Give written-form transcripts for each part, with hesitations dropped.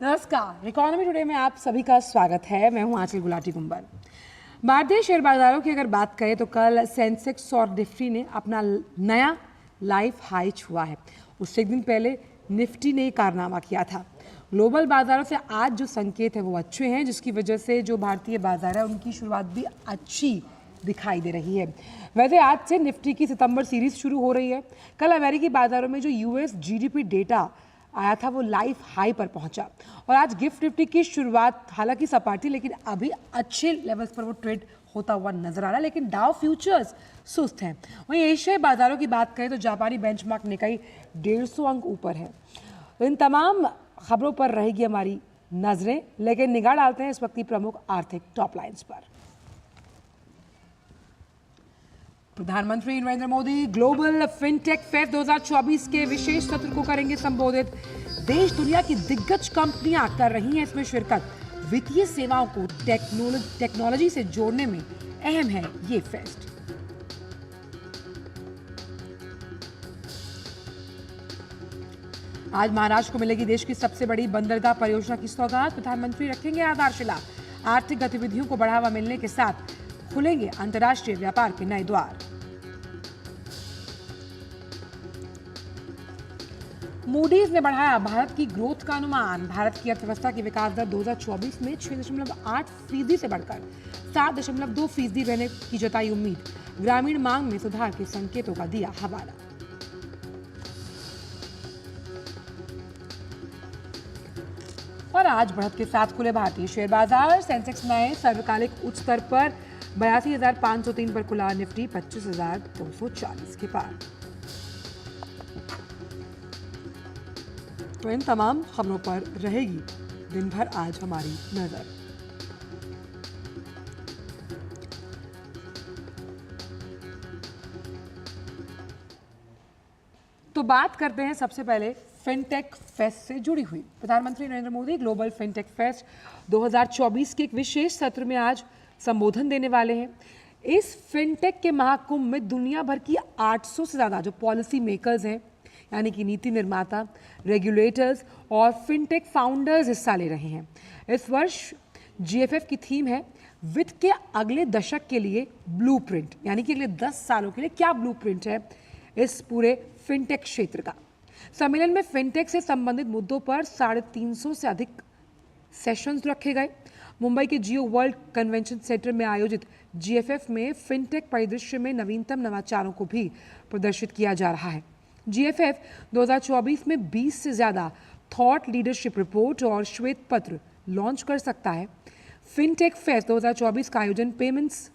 नमस्कार, economy today में आप सभी का स्वागत है। मैं हूं आंचल गुलाटी कुंबर। भारतीय शेयर बाजारों की अगर बात करें तो कल सेंसेक्स और निफ्टी ने अपना नया लाइफ हाई छुआ है। उससे एक दिन पहले निफ्टी ने कारनामा किया था। ग्लोबल बाजारों से आज जो संकेत है वो अच्छे हैं, जिसकी वजह से जो भारतीय बाजार है उनकी शुरुआत भी अच्छी दिखाई दे रही है। वैसे आज से निफ्टी की सितंबर सीरीज शुरू हो रही है। कल अमेरिकी बाजारों में जो यूएस जीडीपी डेटा आया था वो लाइफ हाई पर पहुंचा और आज गिफ्ट निफ्टी की शुरुआत हालांकि सपाटी, लेकिन अभी अच्छे लेवल्स पर वो ट्रेड होता हुआ नजर आ रहा है। लेकिन डाउ फ्यूचर्स सुस्त हैं। वहीं एशियाई बाजारों की बात करें तो जापानी बेंचमार्क निकाई 150 अंक ऊपर है। तो इन तमाम खबरों पर रहेगी हमारी नजरें, लेकिन निगाह डालते हैं इस वक्त की प्रमुख आर्थिक टॉप लाइन्स पर। प्रधानमंत्री Narendra Modi global fintech fest 2024 के विशेष सत्र को करेंगे संबोधित। देश दुनिया की दिग्गज कंपनियां कर रही हैं इसमें शिरकत। वित्तीय सेवाओं को टेक्नोलॉजी से जोड़ने में अहम है ये फेस्ट। आज महाराष्ट्र को मिलेगी देश की सबसे बड़ी बंदरगाह परियोजना की सौगात। प्रधानमंत्री रखेंगे आधारशिला। आर्थिक गतिविधियों को बढ़ावा मिलने के साथ खुलेंगे अंतर्राष्ट्रीय व्यापार के नए द्वार। मूडीज ने बढ़ाया भारत की ग्रोथ का अनुमान। भारत की अर्थव्यवस्था की विकास दर 2024 में 6.8% से बढ़कर 7.2% रहने की जताई उम्मीद। ग्रामीण मांग में सुधार के संकेतों का दिया हवाला। और आज बढ़त के साथ खुले भारतीय शेयर बाजार। सेंसेक्स नए सर्वकालिक उच्च स्तर पर 82,503 पर खुला। निफ्टी 25,240 के पार। तो इन तमाम खबरों पर रहेगी दिन भर आज हमारी नजर। तो बात करते हैं सबसे पहले फिनटेक फेस्ट से जुड़ी हुई। प्रधानमंत्री Narendra Modi global fintech fest 2024 के एक विशेष सत्र में आज संबोधन देने वाले हैं। इस फिनटेक के महाकुंभ में दुनिया भर की 800 से ज़्यादा जो पॉलिसी मेकर्स हैं, यानी कि नीति निर्माता, रेगुलेटर्स और फिनटेक फाउंडर्स हिस्सा ले रहे हैं। इस वर्ष जीएफएफ की थीम है वित्त के अगले दशक के लिए ब्लूप्रिंट, यानी कि अगले 10 सालों के लिए क्या ब्लूप्रिंट है इस पूरे फिनटेक क्षेत्र का। सम्मेलन में फिनटेक से संबंधित मुद्दों पर 350 से अधिक सेशंस रखे गए। मुंबई के जियो वर्ल्ड कन्वेंशन सेंटर में आयोजित जीएफएफ में फिनटेक परिदृश्य में नवीनतम नवाचारों को भी प्रदर्शित किया जा रहा है। जीएफएफ 2024 में 20 से ज़्यादा थॉट लीडरशिप रिपोर्ट और श्वेत पत्र लॉन्च कर सकता है। फिनटेक फेस्ट 2024 का आयोजन payments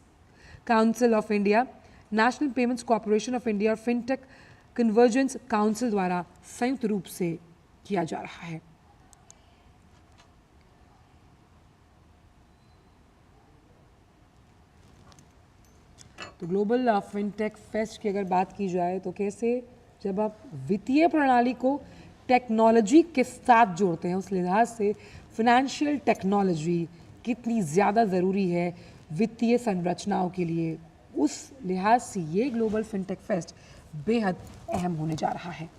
council of India, national payments corporation of India और फिनटेक कन्वर्जेंस काउंसिल द्वारा संयुक्त रूप से किया जा रहा है। तो ग्लोबल फिनटेक फेस्ट की अगर बात की जाए तो कैसे जब आप वित्तीय प्रणाली को टेक्नोलॉजी के साथ जोड़ते हैं, उस लिहाज से फिनेंशियल टेक्नोलॉजी कितनी ज़्यादा ज़रूरी है वित्तीय संरचनाओं के लिए, उस लिहाज से ये ग्लोबल फिनटेक फेस्ट बेहद अहम होने जा रहा है।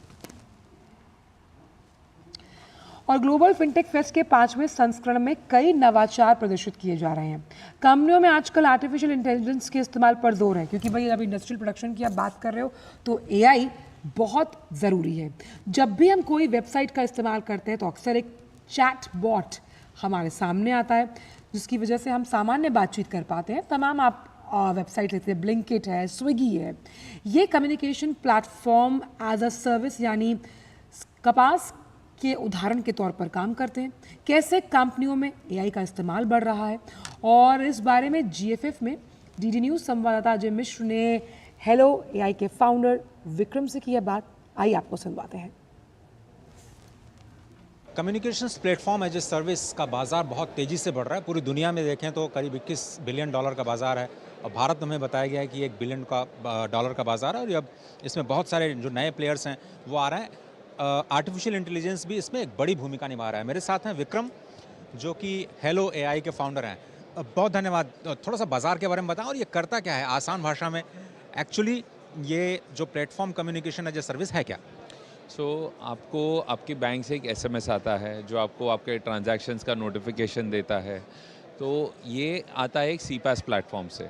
और ग्लोबल फिनटेक फेस्ट के 5वें संस्करण में कई नवाचार प्रदर्शित किए जा रहे हैं। कंपनियों में आजकल आर्टिफिशियल इंटेलिजेंस के इस्तेमाल पर जोर है, क्योंकि भाई अभी इंडस्ट्रियल प्रोडक्शन की आप बात कर रहे हो तो एआई बहुत ज़रूरी है। जब भी हम कोई वेबसाइट का इस्तेमाल करते हैं तो अक्सर एक चैट बॉट हमारे सामने आता है, जिसकी वजह से हम सामान्य बातचीत कर पाते हैं। तमाम आप वेबसाइट लेते हैं, ब्लिंकिट है, स्विगी है, ये communication platform as a service यानी कपास के उदाहरण के तौर पर काम करते हैं। कैसे कंपनियों में एआई का इस्तेमाल बढ़ रहा है, और इस बारे में जीएफएफ में डीडी न्यूज़ संवाददाता अजय मिश्र ने हेलो एआई के फाउंडर विक्रम से की है बात। आइए आपको सुनवाते हैं। Communications platform as a service का बाजार बहुत तेज़ी से बढ़ रहा है। पूरी दुनिया में देखें तो करीब 21 बिलियन डॉलर का बाजार है, और भारत में हमें बताया गया है कि 1 बिलियन डॉलर का बाजार है। और अब इसमें बहुत सारे जो नए प्लेयर्स हैं वो आ रहे हैं। आर्टिफिशियल इंटेलिजेंस भी इसमें एक बड़ी भूमिका निभा रहा है। मेरे साथ हैं विक्रम, जो कि हेलो एआई के फाउंडर हैं। बहुत धन्यवाद। थोड़ा सा बाजार के बारे में बताएं और ये करता क्या है आसान भाषा में। एक्चुअली ये जो platform communication as a service है क्या? आपको आपकी बैंक से एक एसएमएस आता है जो आपको आपके ट्रांजैक्शंस का नोटिफिकेशन देता है। तो ये आता है एक सीपैस प्लेटफॉर्म से।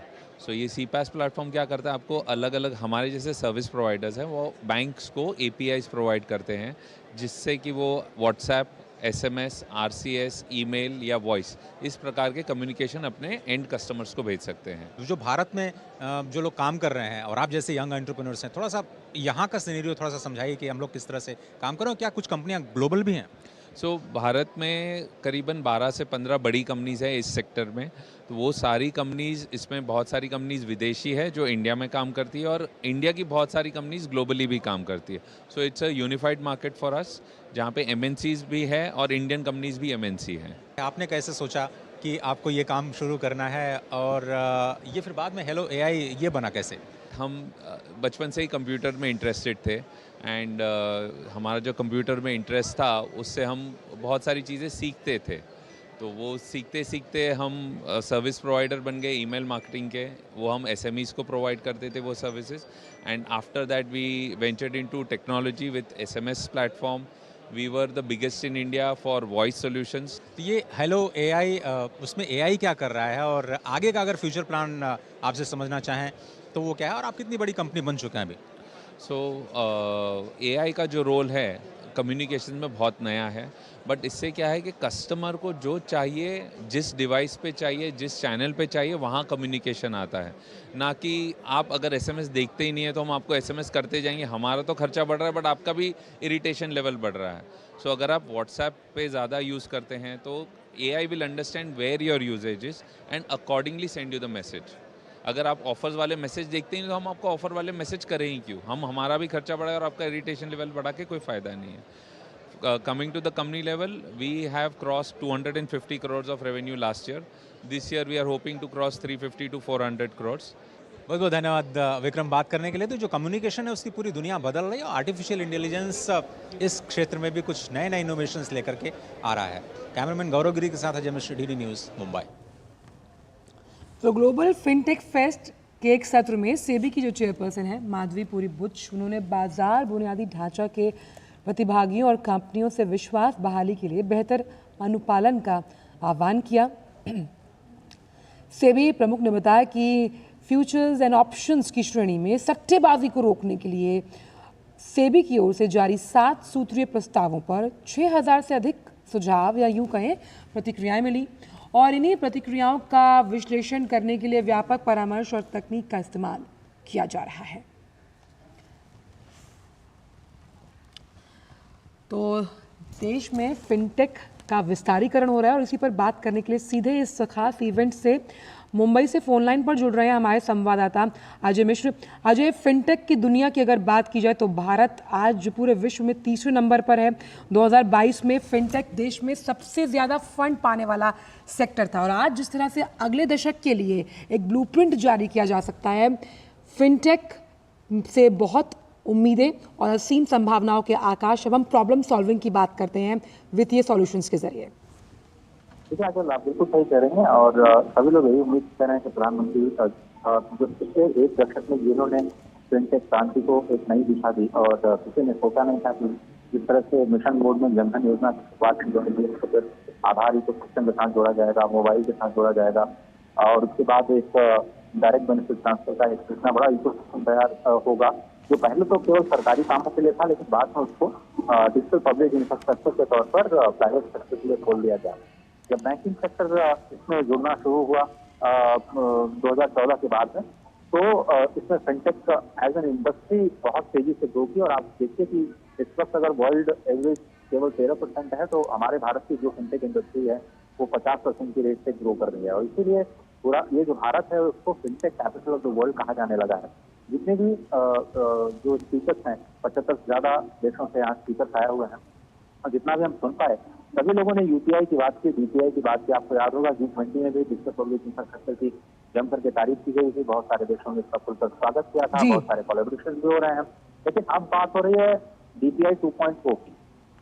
ये सीपैस प्लेटफॉर्म क्या करता है, आपको अलग अलग हमारे जैसे सर्विस प्रोवाइडर्स हैं वो बैंक्स को एपीआईज प्रोवाइड करते हैं, जिससे कि वो व्हाट्सएप, एसएमएस, आरसीएस, ईमेल या वॉइस इस प्रकार के कम्युनिकेशन अपने एंड कस्टमर्स को भेज सकते हैं। जो भारत में जो लोग काम कर रहे हैं और आप जैसे यंग एंटरप्रेन्योर्स हैं, थोड़ा सा यहाँ का सिनेरियो थोड़ा सा समझाइए कि हम लोग किस तरह से काम कर रहे हैं, क्या कुछ कंपनियां ग्लोबल भी हैं? भारत में करीबन 12 से 15 बड़ी कंपनीज़ है इस सेक्टर में। तो वो सारी कंपनीज़, इसमें बहुत सारी कंपनीज़ विदेशी है जो इंडिया में काम करती है, और इंडिया की बहुत सारी कंपनीज़ ग्लोबली भी काम करती है। It's a unified market for us, जहाँ पे एमएनसीज़ भी है और इंडियन कंपनीज़ भी एमएनसी हैं। आपने कैसे सोचा कि आपको ये काम शुरू करना है और ये फिर बाद में हेलो एआई ये बना कैसे? हम बचपन से ही कंप्यूटर में इंटरेस्टेड थे, एंड हमारा जो कंप्यूटर में इंटरेस्ट था उससे हम बहुत सारी चीज़ें सीखते थे। तो वो सीखते सीखते हम सर्विस प्रोवाइडर बन गए ईमेल मार्केटिंग के। वो हम एसएमईज़ को प्रोवाइड करते थे वो services, and after that we ventured into technology with SMS platform. We were the biggest in India for voice solutions. तो ये हेलो एआई उसमें एआई क्या कर रहा है और आगे का अगर फ्यूचर प्लान आपसे समझना चाहें तो वो क्या है और आप कितनी बड़ी कंपनी बन चुके हैं अभी? एआई का जो रोल है कम्युनिकेशन में बहुत नया है, बट इससे क्या है कि कस्टमर को जो चाहिए, जिस डिवाइस पे चाहिए, जिस चैनल पे चाहिए, वहाँ कम्युनिकेशन आता है। ना कि आप अगर एसएमएस देखते ही नहीं है तो हम आपको एसएमएस करते जाएंगे, हमारा तो खर्चा बढ़ रहा है बट आपका भी इरिटेशन लेवल बढ़ रहा है। अगर आप व्हाट्सएप पे ज़्यादा यूज़ करते हैं तो AI will understand where your usage is and accordingly send you the message. अगर आप ऑफर्स वाले मैसेज देखते हैं तो हम आपको ऑफर वाले मैसेज करें ही क्यों, हम हमारा भी खर्चा बढ़ाए और आपका इरिटेशन लेवल बढ़ा के कोई फ़ायदा नहीं है। Coming to the company level, we have crossed 250 crores of revenue last year. This year we are hoping to cross 350 to 400 crores. बहुत बहुत धन्यवाद विक्रम बात करने के लिए। तो जो कम्युनिकेशन है उसकी पूरी दुनिया बदल रही है और आर्टिफिशियल इंटेलिजेंस इस क्षेत्र में भी कुछ नए नए इनोवेशंस लेकर के आ रहा है। कैमरामैन गौरव गिरी के साथ अजय मिश्र, डीडी न्यूज़, मुंबई। तो ग्लोबल फिनटेक फेस्ट के एक सत्र में सेबी की जो चेयरपर्सन है माधवीपुरी बुच, उन्होंने बाजार बुनियादी ढांचा के प्रतिभागियों और कंपनियों से विश्वास बहाली के लिए बेहतर अनुपालन का आह्वान किया। सेबी प्रमुख ने बताया कि फ्यूचर्स एंड ऑप्शंस की श्रेणी में सट्टेबाजी को रोकने के लिए सेबी की ओर से जारी 7 सूत्रीय प्रस्तावों पर 6000 से अधिक सुझाव या यूं कहें प्रतिक्रियाएं मिली, और इन्हीं प्रतिक्रियाओं का विश्लेषण करने के लिए व्यापक परामर्श और तकनीक का इस्तेमाल किया जा रहा है। तो देश में फिनटेक का विस्तारीकरण हो रहा है और इसी पर बात करने के लिए सीधे इस खास इवेंट से मुंबई से फोन लाइन पर जुड़ रहे हैं हमारे संवाददाता अजय मिश्र। अजय, फिनटेक की दुनिया की अगर बात की जाए तो भारत आज पूरे विश्व में तीसरे नंबर पर है। 2022 में फिनटेक देश में सबसे ज़्यादा फंड पाने वाला सेक्टर था और आज जिस तरह से अगले दशक के लिए एक ब्लूप्रिंट जारी किया जा सकता है, फिनटेक से बहुत उम्मीदें और असीम संभावनाओं के आकाश। अब हम प्रॉब्लम सॉल्विंग की बात करते हैं वित्तीय सॉल्यूशंस के जरिए। देखिए आजकल आप बिल्कुल सही कह रहे हैं और सभी लोग यही उम्मीद कर रहे हैं कि प्रधानमंत्री जो पिछले एक दशक में जिन्होंने फिनटेक क्रांति को एक नई दिशा दी और किसी ने सोचा नहीं था कि जिस तरह से मिशन मोड में जनधन योजना की शुरुआत की, आधार इकोसिस्टम के साथ जोड़ा जाएगा, मोबाइल के साथ जोड़ा जाएगा और उसके बाद एक डायरेक्ट बेनिफिट ट्रांसफर का एक इतना बड़ा इकोसिस्टम तैयार होगा जो पहले तो केवल सरकारी कामों के लिए था, लेकिन बाद में उसको डिजिटल पब्लिक इंफ्रास्ट्रक्चर के तौर पर प्राइवेट सेक्टर के लिए खोल दिया गया। जब बैंकिंग सेक्टर इसमें जुड़ना शुरू हुआ 2014 के बाद में, तो इसमें फिनटेक एज एन इंडस्ट्री बहुत तेजी से ग्रो की और आप देखिए कि इस वक्त अगर वर्ल्ड एवरेज केवल 13% है तो हमारे भारत की जो फिनटेक इंडस्ट्री है वो 50% की रेट से ग्रो कर रही है और इसीलिए पूरा ये जो भारत है उसको fintech capital of the world कहा जाने लगा है। जितने भी जो स्पीकर्स हैं 75 से ज्यादा देशों से यहाँ स्पीकर्स आए हुए हैं और जितना भी हम सुन पाए सभी लोगों ने यूपीआई की बात की, डीपीआई की बात की। आपको याद होगा G20 में भी डिजिटल पब्लिक इंफ्रास्ट्रक्चर की जम करके तारीफ की गई थी, बहुत सारे देशों ने इसका खुलकर स्वागत किया था, बहुत सारे कोलैबोरेशन भी हो रहे हैं। लेकिन अब बात हो रही है डीपीआई 2.0 की।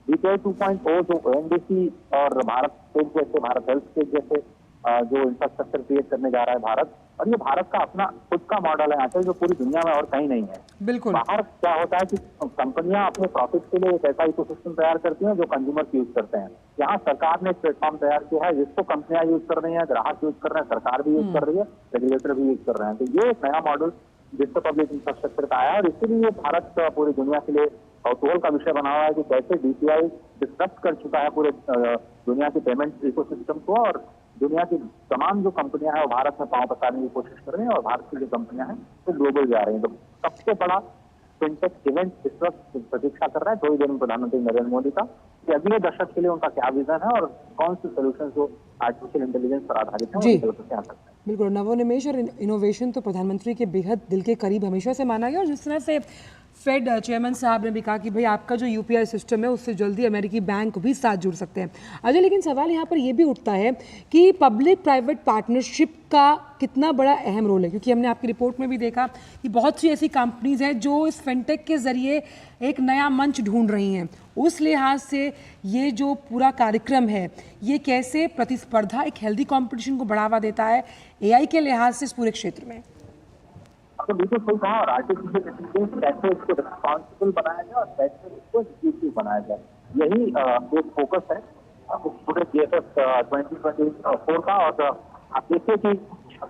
डीपीआई 2.0 जो ओएनडीसी और भारत स्टेट जैसे, भारत हेल्थ स्टेट जैसे जो इंफ्रास्ट्रक्चर क्रिएट करने जा रहा है भारत, और ये भारत का अपना खुद का मॉडल है आजकल जो पूरी दुनिया में और कहीं नहीं है। बिल्कुल। बाहर क्या होता है कि कंपनियां अपने प्रॉफिट के लिए एक ऐसा इकोसिस्टम तैयार करती हैं जो कंज्यूमर्स यूज करते हैं। यहाँ सरकार ने एक प्लेटफॉर्म तैयार किया है जिसको कंपनियां यूज कर रही हैं, ग्राहक यूज कर रहे हैं, सरकार भी यूज कर रही है, रेगुलेटर भी यूज कर रहे हैं। तो ये एक नया मॉडल जिसको पब्लिक इंफ्रास्ट्रक्चर का आया है, और इसीलिए भारत पूरी दुनिया के लिए कौतूहल का विषय बना हुआ है कि कैसे DPI डिस्टर्ब कर चुका है पूरे दुनिया के पेमेंट इकोसिस्टम को, और दुनिया की तमाम जो कंपनियां हैं वो भारत में पांव पसारने की कोशिश कर रही हैं, और भारत की जो कंपनियां हैं वो ग्लोबल जा रही हैं। तो सबसे बड़ा फिनटेक इवेंट इस वक्त प्रतीक्षा कर रहा है थोड़ी देर में प्रधानमंत्री नरेंद्र मोदी का, कि अगले दशक के लिए उनका क्या विजन है और कौन से सोल्यूशन जो आर्टिफिशियल इंटेलिजेंस पर आधारित है जी। वो निकल के आ सकते हैं। बिल्कुल, नवोन्मेष और इनोवेशन तो प्रधानमंत्री के बेहद दिल के करीब हमेशा से माना गया, और जिस तरह से फेड चेयरमैन साहब ने भी कहा कि भाई आपका जो UPI सिस्टम है उससे जल्दी अमेरिकी बैंक भी साथ जुड़ सकते हैं। अजय, लेकिन सवाल यहाँ पर ये भी उठता है कि पब्लिक प्राइवेट पार्टनरशिप का कितना बड़ा अहम रोल है, क्योंकि हमने आपकी रिपोर्ट में भी देखा कि बहुत सी ऐसी कंपनीज हैं जो इस फिनटेक के जरिए एक नया मंच ढूंढ रही हैं। उस लिहाज से ये जो पूरा कार्यक्रम है ये कैसे प्रतिस्पर्धा, एक हेल्दी कंपटीशन को बढ़ावा देता है AI के लिहाज से इस पूरे क्षेत्र में? तो बिल्कुल सही कहा, और आर्टिफिशियल इंटेलिजेंस कैसे इसको रिस्पॉन्सिबल बनाया जाए और कैसे इसको इंक्लूसिव बनाया जाए, यही एक फोकस है पूरे GFF 2024 का। और आप देखिए कि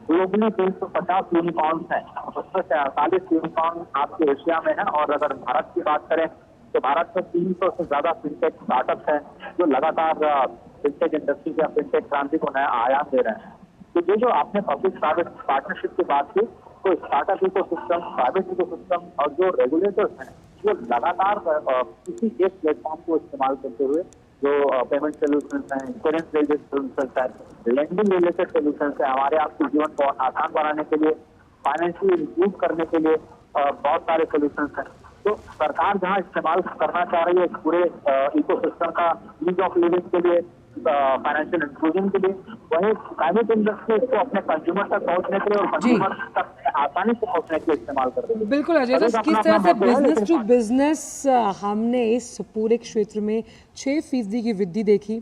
ग्लोबली 350 यूनिकॉर्न्स हैं, उसमें से 48 यूनिकॉर्न आपके एशिया में है, और अगर भारत की बात करें तो भारत में 300 से ज्यादा फिनटेक स्टार्टअप्स हैं जो लगातार फिनटेक इंडस्ट्री या फिनटेक क्रांति को नया आयाम दे रहे हैं। तो ये जो आपने पब्लिक प्राइवेट पार्टनरशिप की बात की, तो स्टार्टअप इकोसिस्टम, प्राइवेट इकोसिस्टम और जो रेगुलेटर्स हैं वो लगातार किसी एक प्लेटफॉर्म को इस्तेमाल करते हुए जो पेमेंट सोल्यूशंस हैं, इंश्योरेंस रिलेटेड सोल्यूशंस हैं, लेंडिंग रिलेटेड सोल्यूशंस हैं, हमारे आपके जीवन को आसान बनाने के लिए, फाइनेंशियली इंक्लूड करने के लिए बहुत सारे सोल्यूशंस हैं। तो सरकार जहाँ इस्तेमाल करना चाह रही है पूरे इकोसिस्टम का ईज ऑफ लिविंग के लिए, फाइनेंशियल इंक्लूजन के लिए, वही प्राइवेट इंडस्ट्री इसको अपने कंज्यूमर तक पहुंचने के लिए और कंज्यूमर तक आसानी से पहुंचने के लिए इस्तेमाल कर रही है। बिल्कुल अजय, तो किस तरह से बिजनेस टू बिजनेस हमने इस पूरे क्षेत्र में 6% की वृद्धि देखी।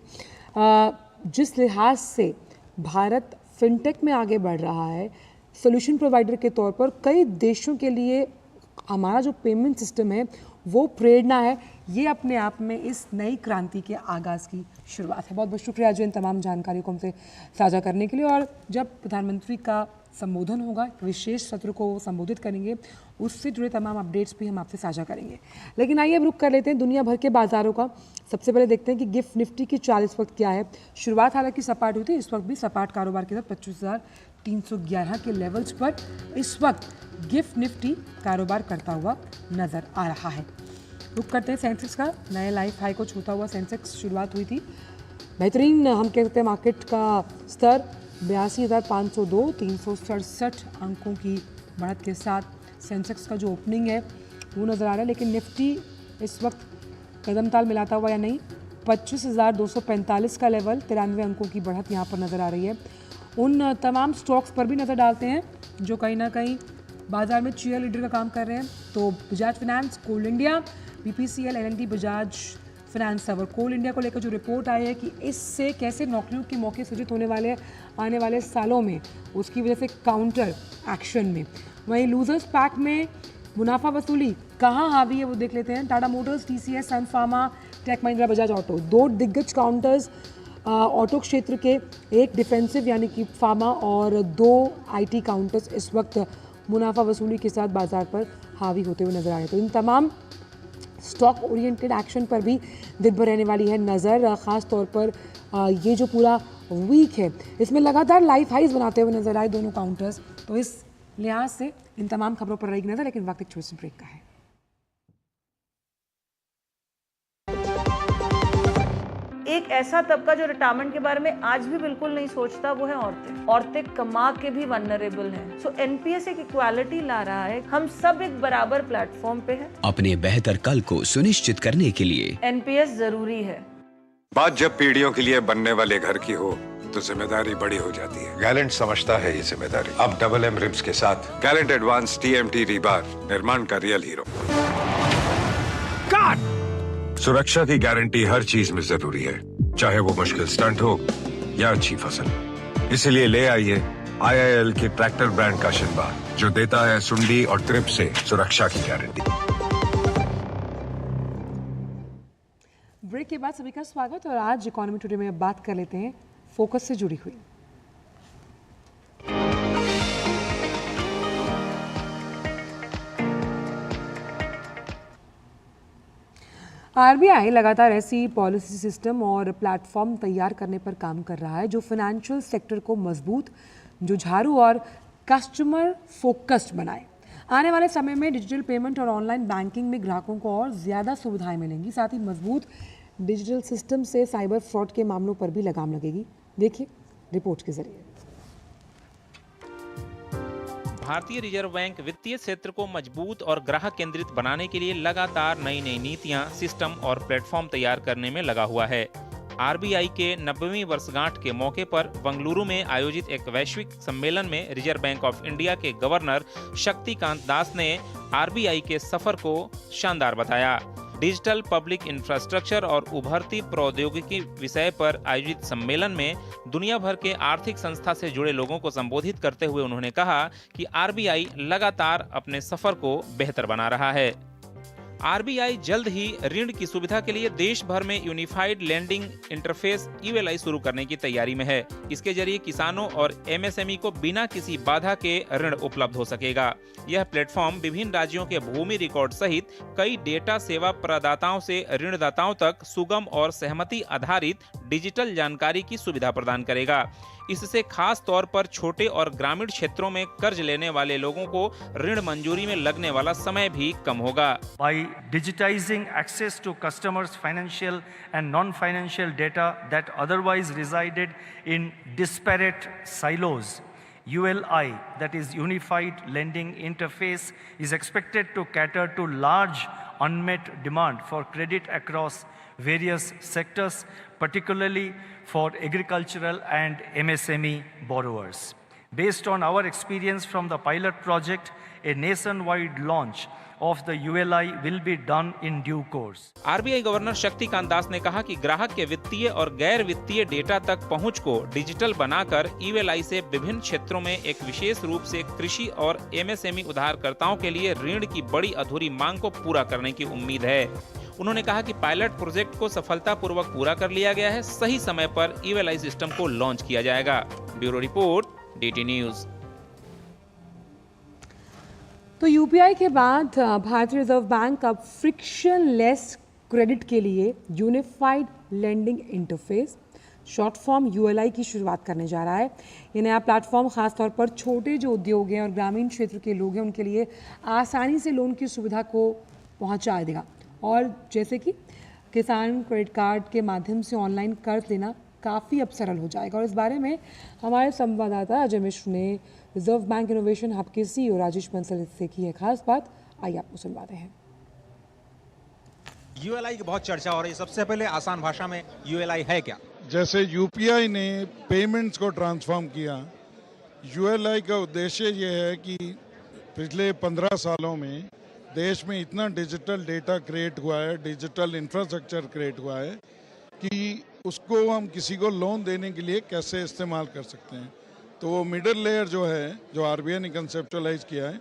जिस लिहाज से भारत फिनटेक में आगे बढ़ रहा है सोल्यूशन प्रोवाइडर के तौर पर, कई देशों के लिए हमारा जो पेमेंट सिस्टम है वो प्रेरणा है, ये अपने आप में इस नई क्रांति के आगाज़ की शुरुआत है। बहुत बहुत शुक्रिया जो इन तमाम जानकारियों को हमसे साझा करने के लिए। और जब प्रधानमंत्री का संबोधन होगा, विशेष सत्र को संबोधित करेंगे, उससे जुड़े तमाम अपडेट्स भी हम आपसे साझा करेंगे। लेकिन आइए अब रुक कर लेते हैं दुनिया भर के बाज़ारों का। सबसे पहले देखते हैं कि गिफ्ट निफ्टी की चाल इस वक्त क्या है। शुरुआत हालांकि सपाट हुई थी, इस वक्त भी सपाट कारोबार के साथ 25,311 के लेवल्स पर इस वक्त गिफ्ट निफ्टी कारोबार करता हुआ नजर आ रहा है। रुक करते हैं सेंसेक्स का। नए लाइफ हाई को छूता हुआ सेंसेक्स शुरुआत हुई थी बेहतरीन, हम कहते हैं मार्केट का स्तर 82,502, 367 अंकों की बढ़त के साथ सेंसेक्स का जो ओपनिंग है वो नज़र आ रहा है। लेकिन निफ्टी इस वक्त कदम ताल मिलाता हुआ या नहीं, 25,245 का लेवल, 93 अंकों की बढ़त यहाँ पर नज़र आ रही है। उन तमाम स्टॉक्स पर भी नज़र डालते हैं जो कहीं ना कहीं बाजार में चीयर लीडर का काम कर रहे हैं। तो Bajaj finance, coal India, BPCL, L&T, Bajaj finance और कोल इंडिया को लेकर जो रिपोर्ट आई है कि इससे कैसे नौकरियों के मौके सृजित होने वाले आने वाले सालों में, उसकी वजह से काउंटर एक्शन में। वहीं लूजर्स पैक में मुनाफा वसूली कहाँ हावी है वो देख लेते हैं। Tata Motors, TCS, Sun Pharma, Tech Mahindra, Bajaj Auto, 2 दिग्गज काउंटर्स ऑटो क्षेत्र के, एक डिफेंसिव यानी कि फार्मा और 2 IT काउंटर्स इस वक्त मुनाफा वसूली के साथ बाजार पर हावी होते हुए नजर आ रहे हैं। तो इन तमाम स्टॉक ओरिएंटेड एक्शन पर भी दिन भर रहने वाली है नज़र। ख़ास तौर पर ये जो पूरा वीक है इसमें लगातार लाइफ हाइज बनाते हुए नजर आए दोनों काउंटर्स। तो इस लिहाज से इन तमाम खबरों पर रहेगी नजर, लेकिन वक्त एक छोटे से ब्रेक का है। एक ऐसा तबका जो रिटायरमेंट के बारे में आज भी बिल्कुल नहीं सोचता वो है औरतें। औरतें कमा के भी वनरेबल हैं। सो एनपीएस एक इक्वालिटी ला रहा है, हम सब एक बराबर प्लेटफॉर्म पे हैं। अपने बेहतर कल को सुनिश्चित करने के लिए एनपीएस जरूरी है। बात जब पीढ़ियों के लिए बनने वाले घर की हो तो जिम्मेदारी बड़ी हो जाती है। गैलेंट समझता है ये जिम्मेदारी। अब डबल M रिम्स के साथ गैलेंट एडवांस TMT रीबार, निर्माण का रियल हीरो। सुरक्षा की गारंटी हर चीज में जरूरी है, चाहे वो मुश्किल स्टंट हो या अच्छी फसल। इसलिए ले आइए IIL के ट्रैक्टर ब्रांड का शिनबा, जो देता है सुंडी और ट्रिप से सुरक्षा की गारंटी। ब्रेक के बाद सभी का स्वागत। और आज इकोनॉमी टुडे में बात कर लेते हैं फोकस से जुड़ी हुई। आरबीआई लगातार ऐसी पॉलिसी सिस्टम और प्लेटफॉर्म तैयार करने पर काम कर रहा है जो फाइनेंशियल सेक्टर को मजबूत, जुझारू और कस्टमर फोकस्ड बनाए। आने वाले समय में डिजिटल पेमेंट और ऑनलाइन बैंकिंग में ग्राहकों को और ज़्यादा सुविधाएं मिलेंगी। साथ ही मजबूत डिजिटल सिस्टम से साइबर फ्रॉड के मामलों पर भी लगाम लगेगी। देखिए रिपोर्ट के जरिए। भारतीय रिजर्व बैंक वित्तीय क्षेत्र को मजबूत और ग्राहक केंद्रित बनाने के लिए लगातार नई नई नीतियां, सिस्टम और प्लेटफॉर्म तैयार करने में लगा हुआ है। आरबीआई के 90वीं वर्षगांठ के मौके पर बंगलुरु में आयोजित एक वैश्विक सम्मेलन में रिजर्व बैंक ऑफ इंडिया के गवर्नर शक्तिकांत दास ने आरबीआई के सफर को शानदार बताया। डिजिटल पब्लिक इंफ्रास्ट्रक्चर और उभरती प्रौद्योगिकी विषय पर आयोजित सम्मेलन में दुनिया भर के आर्थिक संस्था से जुड़े लोगों को संबोधित करते हुए उन्होंने कहा कि आरबीआई लगातार अपने सफर को बेहतर बना रहा है। आरबीआई जल्द ही ऋण की सुविधा के लिए देश भर में यूनिफाइड लेंडिंग इंटरफेस यूएलआई शुरू करने की तैयारी में है। इसके जरिए किसानों और एमएसएमई को बिना किसी बाधा के ऋण उपलब्ध हो सकेगा। यह प्लेटफॉर्म विभिन्न राज्यों के भूमि रिकॉर्ड सहित कई डेटा सेवा प्रदाताओं से ऋणदाताओं तक सुगम और सहमति आधारित डिजिटल जानकारी की सुविधा प्रदान करेगा। इससे खास तौर पर छोटे और ग्रामीण क्षेत्रों में कर्ज लेने वाले लोगों को ऋण मंजूरी में लगने वाला समय भी कम होगा। By digitizing access to customers' financial and non-financial data that otherwise resided in disparate silos, ULI, that is Unified Lending Interface, is expected to cater to large unmet demand for credit across various sectors, particularly for agricultural and MSME borrowers. Based on our experience from the pilot project, a nationwide launch of the ULI will be done in due course. RBI governor Shaktikanta Das ने कहा कि ग्राहक के वित्तीय और गैर वित्तीय data तक पहुंच को डिजिटल बनाकर यूएलआई से विभिन्न क्षेत्रों में एक विशेष रूप से कृषि और एमएसएमई उधारकर्ताओं के लिए ऋण की बड़ी अधूरी मांग को पूरा करने की उम्मीद है। उन्होंने कहा कि पायलट प्रोजेक्ट को सफलतापूर्वक पूरा कर लिया गया है। सही समय पर यूएलआई सिस्टम को लॉन्च किया जाएगा। Bureau report, DT news. तो यूपीआई के बाद भारतीय रिजर्व बैंक अब फ्रिक्शनलेस क्रेडिट के लिए unified lending interface short form ULI की शुरुआत करने जा रहा है। ये नया प्लेटफॉर्म खासतौर पर छोटे जो उद्योग हैं और ग्रामीण क्षेत्र के लोग हैं उनके लिए आसानी से लोन की सुविधा को पहुंचा देगा। और जैसे कि किसान क्रेडिट कार्ड के माध्यम से ऑनलाइन कर्ज लेना काफ़ी अब सरल हो जाएगा। और इस बारे में हमारे संवाददाता अजय मिश्र ने रिजर्व बैंक इनोवेशन हब के सीईओ राजेश बंसल से की है खास बात। आइए आपको सुनवाते हैं। यूएलआई की बहुत चर्चा हो रही है। सबसे पहले आसान भाषा में यूएलआई है क्या? जैसे यूपीआई ने पेमेंट्स को ट्रांसफॉर्म किया, यूएलआई का उद्देश्य ये है कि पिछले 15 सालों में देश में इतना डिजिटल डेटा क्रिएट हुआ है, डिजिटल इंफ्रास्ट्रक्चर क्रिएट हुआ है कि उसको हम किसी को लोन देने के लिए कैसे इस्तेमाल कर सकते हैं। तो वो मिडल लेयर जो है, जो आरबीआई ने कंसेप्चुअलाइज किया है,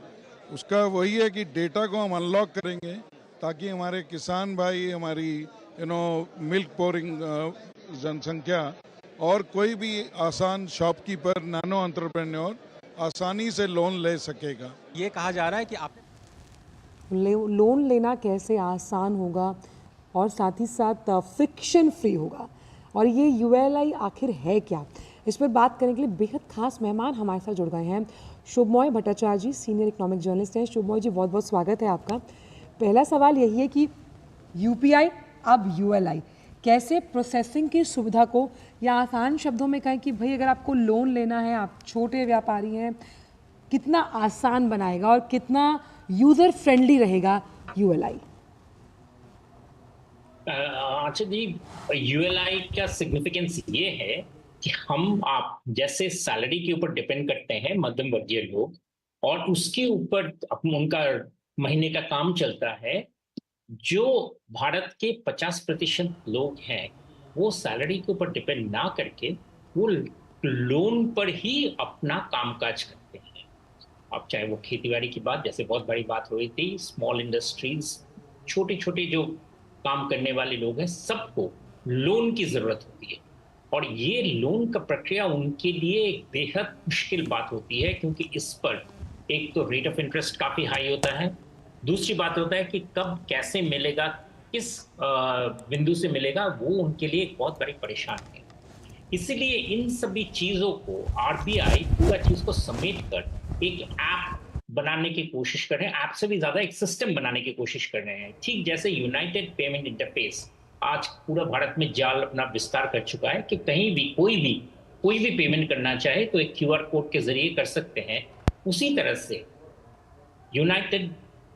उसका वही है कि डेटा को हम अनलॉक करेंगे ताकि हमारे किसान भाई, हमारी मिल्क पोरिंग जनसंख्या और कोई भी आसान शॉपकीपर, नैनो एंटरप्रेन्योर आसानी से लोन ले सकेगा। ये कहा जा रहा है कि आप लोन लेना कैसे आसान होगा और साथ ही साथ फ्रिक्शन फ्री होगा। और ये यूएलआई आखिर है क्या, इस पर बात करने के लिए बेहद खास मेहमान हमारे साथ जुड़ गए हैं। शुभमोय भट्टाचार्य जी सीनियर इकोनॉमिक जर्नलिस्ट हैं। शुभमोय जी, बहुत बहुत स्वागत है आपका। पहला सवाल यही है कि यूपीआई अब यूएलआई कैसे प्रोसेसिंग की सुविधा को, या आसान शब्दों में कहें कि भाई अगर आपको लोन लेना है, आप छोटे व्यापारी हैं, कितना आसान बनाएगा और कितना यूजर फ्रेंडली रहेगा यूएलआई? अच्छा जी, यूएलआई का सिग्निफिकेंस ये है कि आप जैसे सैलरी के ऊपर डिपेंड करते हैं मध्यम वर्गीय लोग, और उसके ऊपर उनका महीने का काम चलता है। जो भारत के 50% लोग हैं वो सैलरी के ऊपर डिपेंड ना करके वो लोन पर ही अपना कामकाज करते हैं। अब चाहे वो खेतीबाड़ी की बात, जैसे बहुत बड़ी बात हो रही थी, स्मॉल इंडस्ट्रीज, छोटे छोटे जो काम करने वाले लोग हैं, सबको लोन की जरूरत होती है। और ये लोन का प्रक्रिया उनके लिए एक बेहद मुश्किल बात होती है, क्योंकि इस पर एक तो रेट ऑफ इंटरेस्ट काफी हाई होता है, दूसरी बात होता है कि कब कैसे मिलेगा, किस बिंदु से मिलेगा, वो उनके लिए एक बहुत बड़ी परेशानी है। इसीलिए इन सभी चीजों को आरबीआई पूरा चीज को समेट कर एक ऐप बनाने की कोशिश कर रहे हैं। ऐप से भी ज्यादा एक सिस्टम बनाने की कोशिश कर रहे हैं। ठीक जैसे यूनाइटेड पेमेंट इंटरफेस आज पूरा भारत में जाल अपना विस्तार कर चुका है कि कहीं भी कोई भी पेमेंट करना चाहे तो एक क्यूआर कोड के जरिए कर सकते हैं, उसी तरह से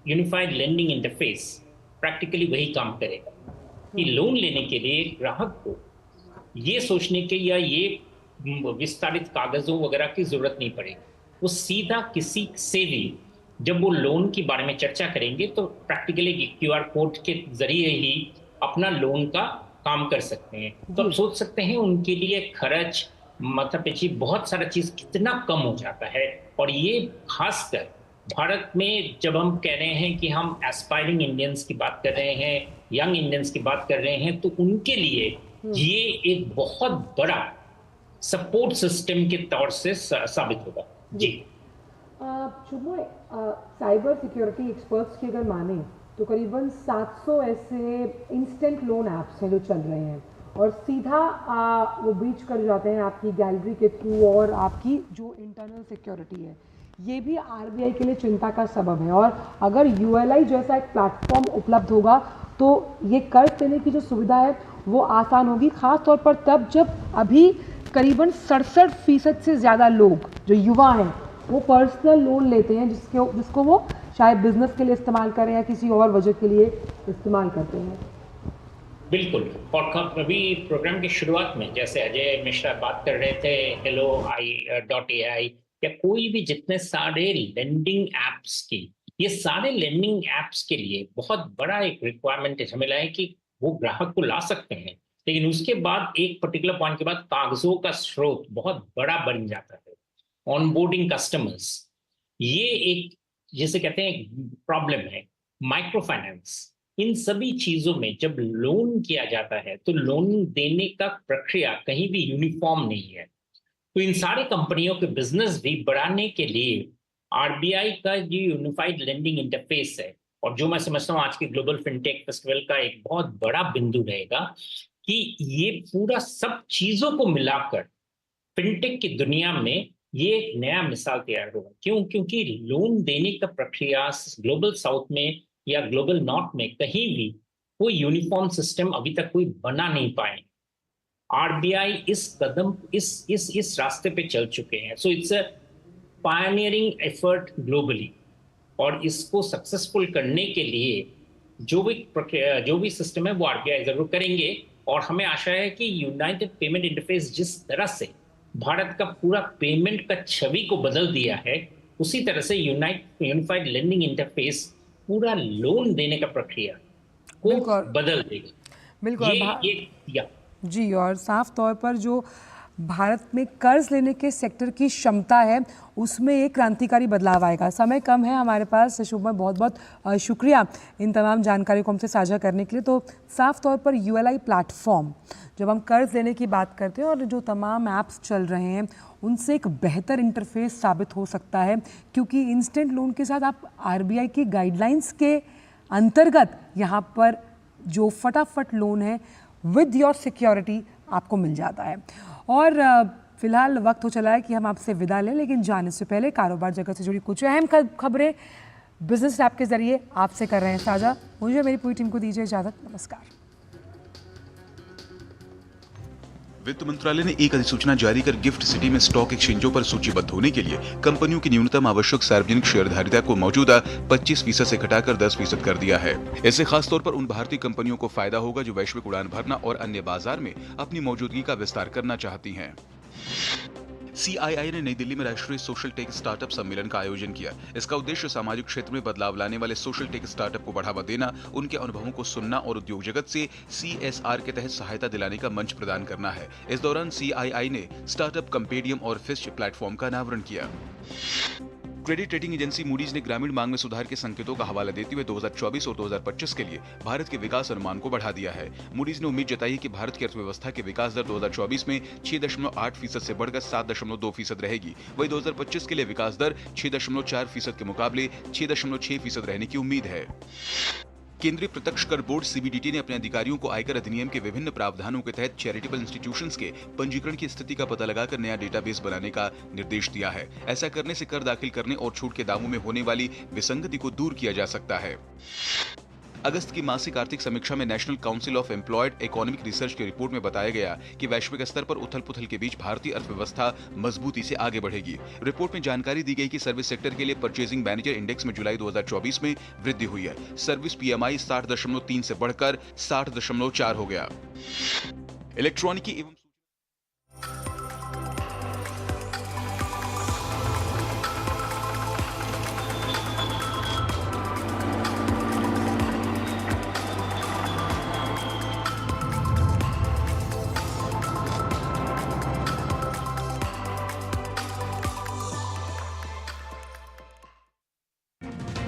यूनिफाइड लेंडिंग इंटरफेस प्रैक्टिकली वही काम करेगा कि लोन लेने के लिए ग्राहक को ये सोचने के या ये विस्तारित कागजों वगैरह की जरूरत नहीं पड़ेगी। वो सीधा किसी से भी जब वो लोन के बारे में चर्चा करेंगे तो प्रैक्टिकली क्यूआर कोड के जरिए ही अपना लोन का काम कर सकते हैं। तो आप सोच सकते हैं उनके लिए खर्च, मतलब बहुत सारा चीज कितना कम हो जाता है। और ये खासकर भारत में जब हम कह रहे हैं कि हम एस्पायरिंग इंडियंस की बात कर रहे हैं, यंग इंडियंस की बात कर रहे हैं, तो उनके लिए ये एक बहुत बड़ा सपोर्ट सिस्टम के तौर से साबित होगा। जी शुभमय, साइबर सिक्योरिटी एक्सपर्ट्स की अगर माने तो करीबन 700 ऐसे इंस्टेंट लोन ऐप्स हैं जो चल रहे हैं और सीधा वो ब्रीच कर जाते हैं आपकी गैलरी के थ्रू, और आपकी जो इंटरनल सिक्योरिटी है ये भी आरबीआई के लिए चिंता का सबब है। और अगर यूएलआई जैसा एक प्लेटफॉर्म उपलब्ध होगा तो ये कर्ज देने की जो सुविधा है वो आसान होगी, खास तौर पर तब जब अभी करीबन 67% से ज़्यादा लोग जो युवा हैं वो पर्सनल लोन लेते हैं जिसको वो शायद बिजनेस के लिए इस्तेमाल करें या किसी और वजह के लिए इस्तेमाल करते हैं। बिल्कुल। और अभी प्रोग्राम की शुरुआत में जैसे अजय मिश्रा बात कर रहे थे hello.ai या कोई भी जितने सारे लेंडिंग एप्स की, ये सारे लेंडिंग एप्स के लिए बहुत बड़ा एक रिक्वायरमेंट झमेला है कि वो ग्राहक को ला सकते हैं, लेकिन उसके बाद एक पर्टिकुलर पॉइंट के बाद कागजों का स्रोत बहुत बड़ा बन जाता है। ऑनबोर्डिंग कस्टमर्स, ये एक जिसे कहते हैं प्रॉब्लम है। माइक्रो फाइनेंस, इन सभी चीजों में जब लोन किया जाता है तो लोन देने का प्रक्रिया कहीं भी यूनिफॉर्म नहीं है। तो इन सारे कंपनियों के बिजनेस भी बढ़ाने के लिए आरबीआई का जो यूनिफाइड लेंडिंग इंटरफेस है, और जो मैं समझता हूँ आज के ग्लोबल फिनटेक फेस्टिवल का एक बहुत बड़ा बिंदु रहेगा कि ये पूरा सब चीजों को मिलाकर फिनटेक की दुनिया में ये एक नया मिसाल तैयार होगा। क्यों? क्योंकि लोन देने का प्रक्रिया ग्लोबल साउथ में या ग्लोबल नॉर्थ में कहीं भी कोई यूनिफॉर्म सिस्टम अभी तक कोई बना नहीं पाए। आरबीआई इस रास्ते पे चल चुके हैं। So it's a pioneering effort globally, और इसको सक्सेसफुल करने के लिए जो भी सिस्टम है वो आरबीआई जरूर करेंगे। और हमें आशा है कि यूनाइटेड पेमेंट इंटरफेस जिस तरह से भारत का पूरा पेमेंट का छवि को बदल दिया है, उसी तरह से यूनिफाइड लेंडिंग इंटरफेस पूरा लोन देने का प्रक्रिया को बदल देगा। बिल्कुल जी। और साफ तौर पर जो भारत में कर्ज लेने के सेक्टर की क्षमता है उसमें एक क्रांतिकारी बदलाव आएगा। समय कम है हमारे पास। शुभमय, बहुत बहुत शुक्रिया इन तमाम जानकारी को हमसे साझा करने के लिए। तो साफ तौर पर यूएलआई प्लेटफॉर्म, जब हम कर्ज लेने की बात करते हैं और जो तमाम ऐप्स चल रहे हैं उनसे एक बेहतर इंटरफेस साबित हो सकता है, क्योंकि इंस्टेंट लोन के साथ आप आरबीआई की गाइडलाइंस के अंतर्गत यहाँ पर जो फटाफट लोन है विद योर सिक्योरिटी आपको मिल जाता है। और फिलहाल वक्त हो चला है कि हम आपसे विदा लें, लेकिन जाने से पहले कारोबार जगत से जुड़ी कुछ अहम खबरें बिजनेस लैब के जरिए आपसे कर रहे हैं साझा। मुझे मेरी पूरी टीम को दीजिए इजाजत। नमस्कार। वित्त मंत्रालय ने एक अधिसूचना जारी कर गिफ्ट सिटी में स्टॉक एक्सचेंजों पर सूचीबद्ध होने के लिए कंपनियों की न्यूनतम आवश्यक सार्वजनिक शेयरधारिता को मौजूदा 25% से घटाकर 10% कर दिया है। इससे खासतौर पर उन भारतीय कंपनियों को फायदा होगा जो वैश्विक उड़ान भरना और अन्य बाजार में अपनी मौजूदगी का विस्तार करना चाहती हैं। CII ने नई दिल्ली में राष्ट्रीय सोशल टेक स्टार्टअप सम्मेलन का आयोजन किया। इसका उद्देश्य सामाजिक क्षेत्र में बदलाव लाने वाले सोशल टेक स्टार्टअप को बढ़ावा देना, उनके अनुभवों को सुनना और उद्योग जगत से CSR के तहत सहायता दिलाने का मंच प्रदान करना है। इस दौरान CII ने स्टार्टअप कंपेडियम और फिस्ट प्लेटफॉर्म का अनावरण किया। क्रेडिट रेटिंग एजेंसी मूडीज ने ग्रामीण मांग में सुधार के संकेतों का हवाला देते हुए 2024 और 2025 के लिए भारत के विकास अनुमान को बढ़ा दिया है। मूडीज ने उम्मीद जताई कि भारत की अर्थव्यवस्था की विकास दर 2024 में 6.8% से बढ़कर 7.2% रहेगी। वहीं 2025 के लिए विकास दर 6.4% के मुकाबले 6.6% रहने की उम्मीद है। केंद्रीय प्रत्यक्ष कर बोर्ड CBDT ने अपने अधिकारियों को आयकर अधिनियम के विभिन्न प्रावधानों के तहत चैरिटेबल इंस्टीट्यूशंस के पंजीकरण की स्थिति का पता लगाकर नया डेटाबेस बनाने का निर्देश दिया है। ऐसा करने से कर दाखिल करने और छूट के दावों में होने वाली विसंगति को दूर किया जा सकता है। अगस्त की मासिक आर्थिक समीक्षा में national council of employed economic research की रिपोर्ट में बताया गया कि वैश्विक स्तर पर उथल-पुथल के बीच भारतीय अर्थव्यवस्था मजबूती से आगे बढ़ेगी। रिपोर्ट में जानकारी दी गई कि सर्विस सेक्टर के लिए परचेजिंग मैनेजर इंडेक्स में जुलाई 2024 में वृद्धि हुई है। सर्विस PMI 60.3 से बढ़कर 60.4 हो गया। इलेक्ट्रॉनिकी एवं